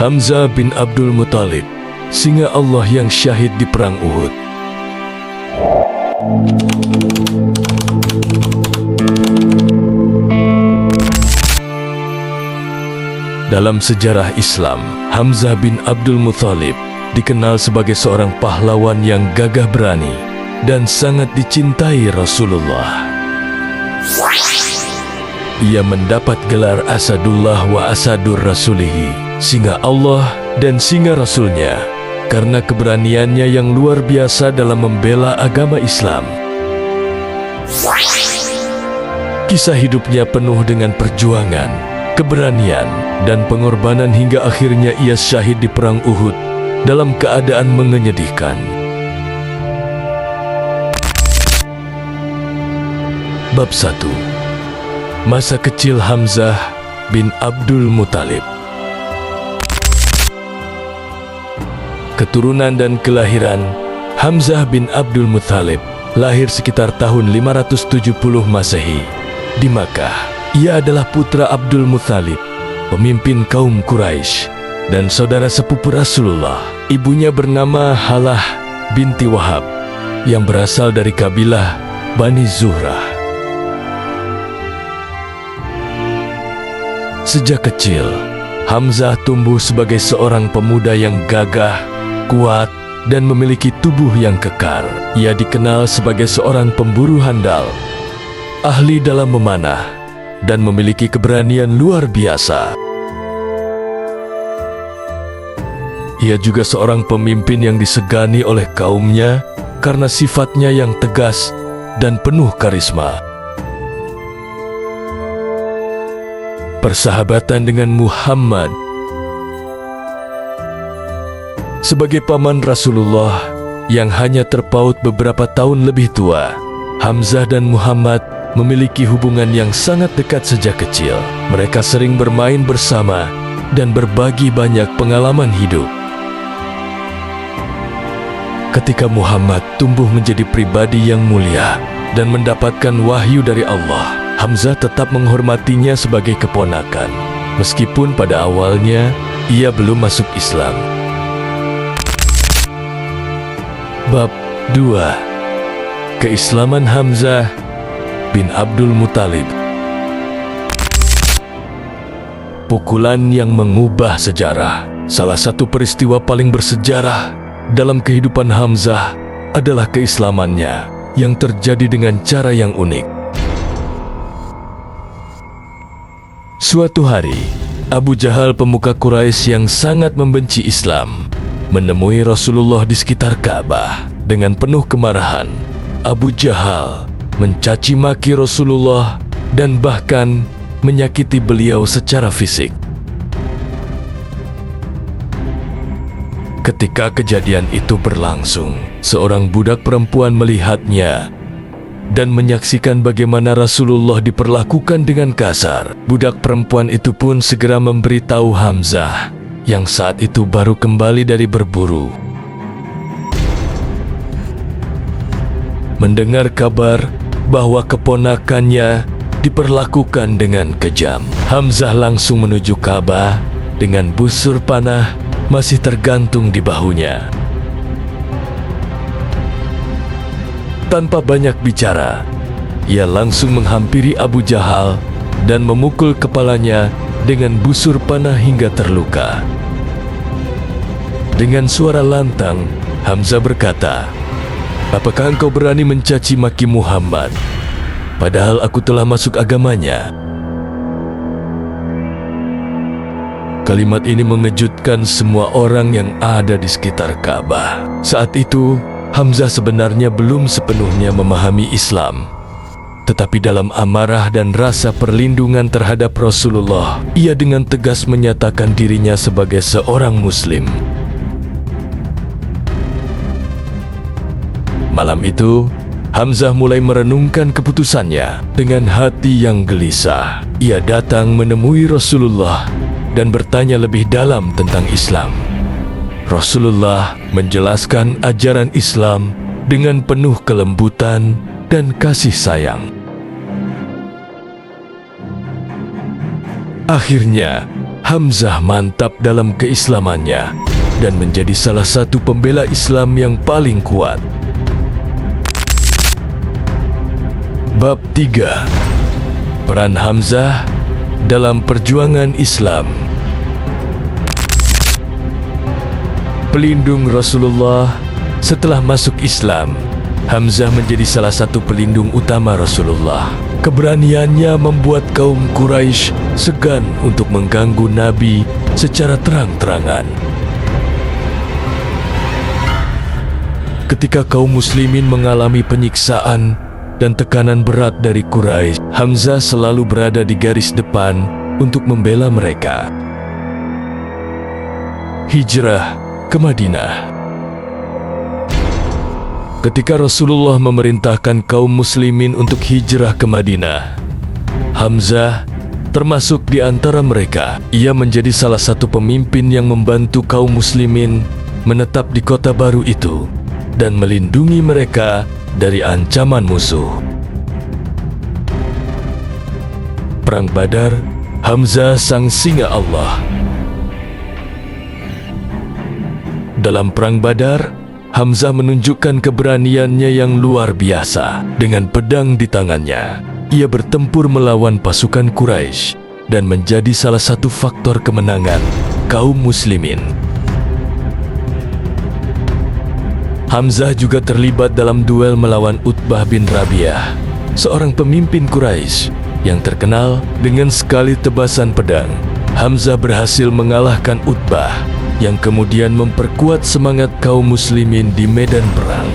Hamzah bin Abdul Muthalib, singa Allah yang syahid di perang Uhud. Dalam sejarah Islam, Hamzah bin Abdul Muthalib dikenal sebagai seorang pahlawan yang gagah berani dan sangat dicintai Rasulullah. Ia mendapat gelar Asadullah wa Asadur Rasulihi, singa Allah dan singa Rasulnya, karena keberaniannya yang luar biasa dalam membela agama Islam. Kisah hidupnya penuh dengan perjuangan, keberanian, dan pengorbanan hingga akhirnya ia syahid di perang Uhud dalam keadaan menyedihkan. Bab 1. Masa kecil Hamzah bin Abdul Muthalib. Keturunan dan kelahiran Hamzah bin Abdul Muthalib lahir sekitar tahun 570 Masehi di Makkah. Ia adalah putra Abdul Muthalib, pemimpin kaum Quraisy, dan saudara sepupu Rasulullah. Ibunya bernama Halah binti Wahab yang berasal dari kabilah Bani Zuhrah. Sejak kecil, Hamzah tumbuh sebagai seorang pemuda yang gagah, kuat, dan memiliki tubuh yang kekar. Ia dikenal sebagai seorang pemburu handal, ahli dalam memanah, dan memiliki keberanian luar biasa. Ia juga seorang pemimpin yang disegani oleh kaumnya karena sifatnya yang tegas dan penuh karisma. Persahabatan dengan Muhammad. Sebagai paman Rasulullah yang hanya terpaut beberapa tahun lebih tua, Hamzah dan Muhammad memiliki hubungan yang sangat dekat sejak kecil. Mereka sering bermain bersama dan berbagi banyak pengalaman hidup. Ketika Muhammad tumbuh menjadi pribadi yang mulia dan mendapatkan wahyu dari Allah, Hamzah tetap menghormatinya sebagai keponakan, meskipun pada awalnya ia belum masuk Islam. Bab 2. Keislaman Hamzah bin Abdul Muthalib. Pukulan yang mengubah sejarah. Salah satu peristiwa paling bersejarah dalam kehidupan Hamzah adalah keislamannya yang terjadi dengan cara yang unik. Suatu hari, Abu Jahal, pemuka Quraisy yang sangat membenci Islam, menemui Rasulullah di sekitar Ka'bah. Dengan penuh kemarahan, Abu Jahal mencaci maki Rasulullah dan bahkan menyakiti beliau secara fisik. Ketika kejadian itu berlangsung, seorang budak perempuan melihatnya dan menyaksikan bagaimana Rasulullah diperlakukan dengan kasar. Budak perempuan itu pun segera memberitahu Hamzah yang saat itu baru kembali dari berburu. Mendengar kabar bahwa keponakannya diperlakukan dengan kejam, Hamzah langsung menuju Ka'bah dengan busur panah masih tergantung di bahunya. Tanpa banyak bicara, ia langsung menghampiri Abu Jahal dan memukul kepalanya dengan busur panah hingga terluka. Dengan suara lantang, Hamzah berkata, "Apakah engkau berani mencaci maki Muhammad, padahal aku telah masuk agamanya?" Kalimat ini mengejutkan semua orang yang ada di sekitar Ka'bah. Saat itu, Hamzah sebenarnya belum sepenuhnya memahami Islam. Tetapi dalam amarah dan rasa perlindungan terhadap Rasulullah, ia dengan tegas menyatakan dirinya sebagai seorang Muslim. Malam itu, Hamzah mulai merenungkan keputusannya. Dengan hati yang gelisah, ia datang menemui Rasulullah dan bertanya lebih dalam tentang Islam. Rasulullah menjelaskan ajaran Islam dengan penuh kelembutan dan kasih sayang. Akhirnya, Hamzah mantap dalam keislamannya dan menjadi salah satu pembela Islam yang paling kuat. Bab 3. Peran Hamzah dalam perjuangan Islam. Pelindung Rasulullah setelah masuk Islam, Hamzah menjadi salah satu pelindung utama Rasulullah. Keberaniannya membuat kaum Quraisy segan untuk mengganggu Nabi secara terang-terangan. Ketika kaum muslimin mengalami penyiksaan dan tekanan berat dari Quraisy, Hamzah selalu berada di garis depan untuk membela mereka. Hijrah ke Madinah. Ketika Rasulullah memerintahkan kaum muslimin untuk hijrah ke Madinah, Hamzah termasuk di antara mereka. Ia menjadi salah satu pemimpin yang membantu kaum muslimin menetap di kota baru itu dan melindungi mereka dari ancaman musuh. Perang Badar, Hamzah sang singa Allah. Dalam Perang Badar, Hamzah menunjukkan keberaniannya yang luar biasa. Dengan pedang di tangannya, ia bertempur melawan pasukan Quraisy dan menjadi salah satu faktor kemenangan kaum muslimin. Hamzah juga terlibat dalam duel melawan Utbah bin Rabi'ah, seorang pemimpin Quraisy yang terkenal dengan sekali tebasan pedang. Hamzah berhasil mengalahkan Utbah, yang kemudian memperkuat semangat kaum muslimin di medan perang.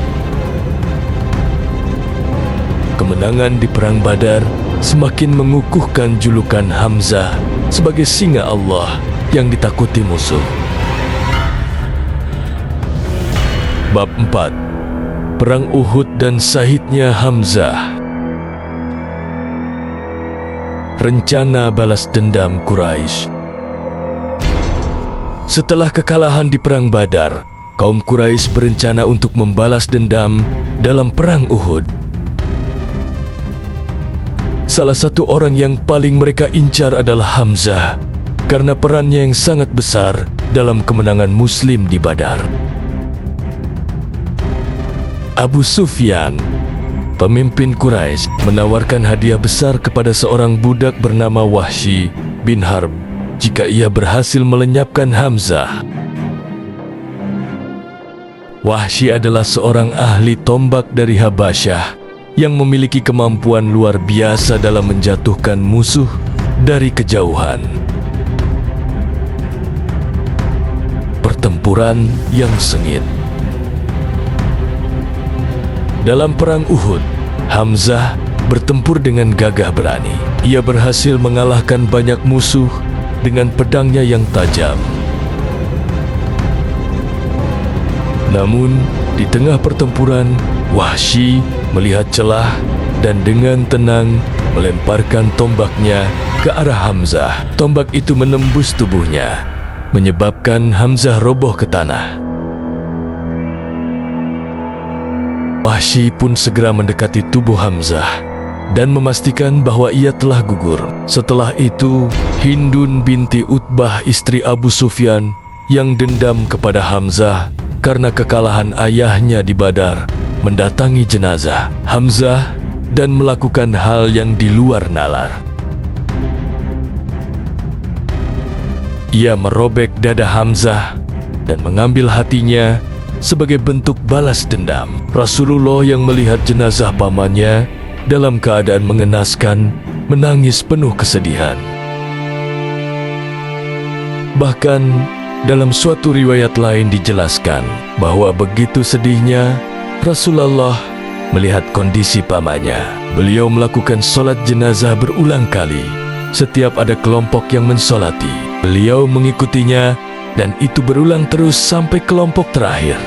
Kemenangan di Perang Badar semakin mengukuhkan julukan Hamzah sebagai singa Allah yang ditakuti musuh. Bab 4. Perang Uhud dan syahidnya Hamzah. Rencana balas dendam Quraisy. Setelah kekalahan di Perang Badar, kaum Quraisy berencana untuk membalas dendam dalam Perang Uhud. Salah satu orang yang paling mereka incar adalah Hamzah, karena perannya yang sangat besar dalam kemenangan Muslim di Badar. Abu Sufyan, pemimpin Quraisy, menawarkan hadiah besar kepada seorang budak bernama Wahsy bin Harb jika ia berhasil melenyapkan Hamzah. Wahsy adalah seorang ahli tombak dari Habasyah yang memiliki kemampuan luar biasa dalam menjatuhkan musuh dari kejauhan. Pertempuran yang sengit. Dalam Perang Uhud, Hamzah bertempur dengan gagah berani. Ia berhasil mengalahkan banyak musuh dengan pedangnya yang tajam. Namun, di tengah pertempuran, Wahsy melihat celah dan dengan tenang melemparkan tombaknya ke arah Hamzah. Tombak itu menembus tubuhnya, menyebabkan Hamzah roboh ke tanah. Wahsy pun segera mendekati tubuh Hamzah dan memastikan bahwa ia telah gugur. Setelah itu, Hindun binti Utbah, istri Abu Sufyan, yang dendam kepada Hamzah karena kekalahan ayahnya di Badar, mendatangi jenazah Hamzah dan melakukan hal yang di luar nalar. Ia merobek dada Hamzah dan mengambil hatinya sebagai bentuk balas dendam. Rasulullah yang melihat jenazah pamannya dalam keadaan mengenaskan, menangis penuh kesedihan. Bahkan, dalam suatu riwayat lain dijelaskan bahwa begitu sedihnya Rasulullah melihat kondisi pamannya. Beliau melakukan sholat jenazah berulang kali. Setiap ada kelompok yang mensolati, beliau mengikutinya dan itu berulang terus sampai kelompok terakhir.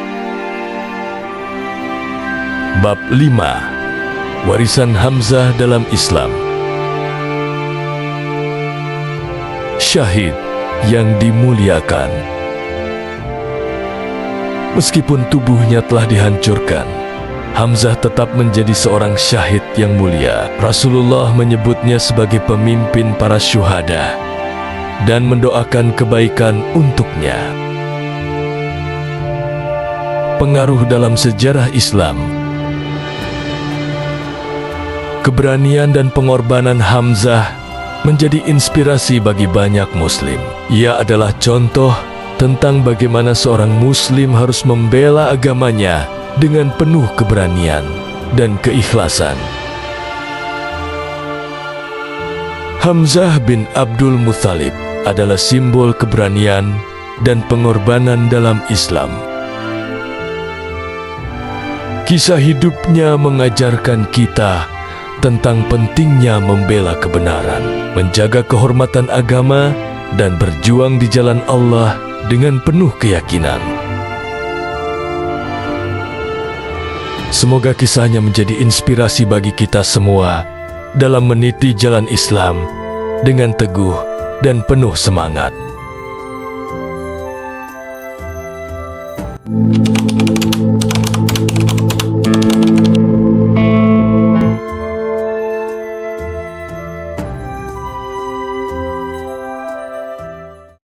Bab 5. Warisan Hamzah dalam Islam. Syahid yang dimuliakan. Meskipun tubuhnya telah dihancurkan, Hamzah tetap menjadi seorang syahid yang mulia. Rasulullah menyebutnya sebagai pemimpin para syuhada. dan mendoakan kebaikan untuknya. Pengaruh dalam sejarah Islam. Keberanian dan pengorbanan Hamzah menjadi inspirasi bagi banyak Muslim. Ia adalah contoh tentang bagaimana seorang Muslim harus membela agamanya dengan penuh keberanian dan keikhlasan. Hamzah bin Abdul Muthalib adalah simbol keberanian dan pengorbanan dalam Islam. Kisah hidupnya mengajarkan kita tentang pentingnya membela kebenaran, menjaga kehormatan agama, dan berjuang di jalan Allah dengan penuh keyakinan. Semoga kisahnya menjadi inspirasi bagi kita semua dalam meniti jalan Islam dengan teguh dan penuh semangat.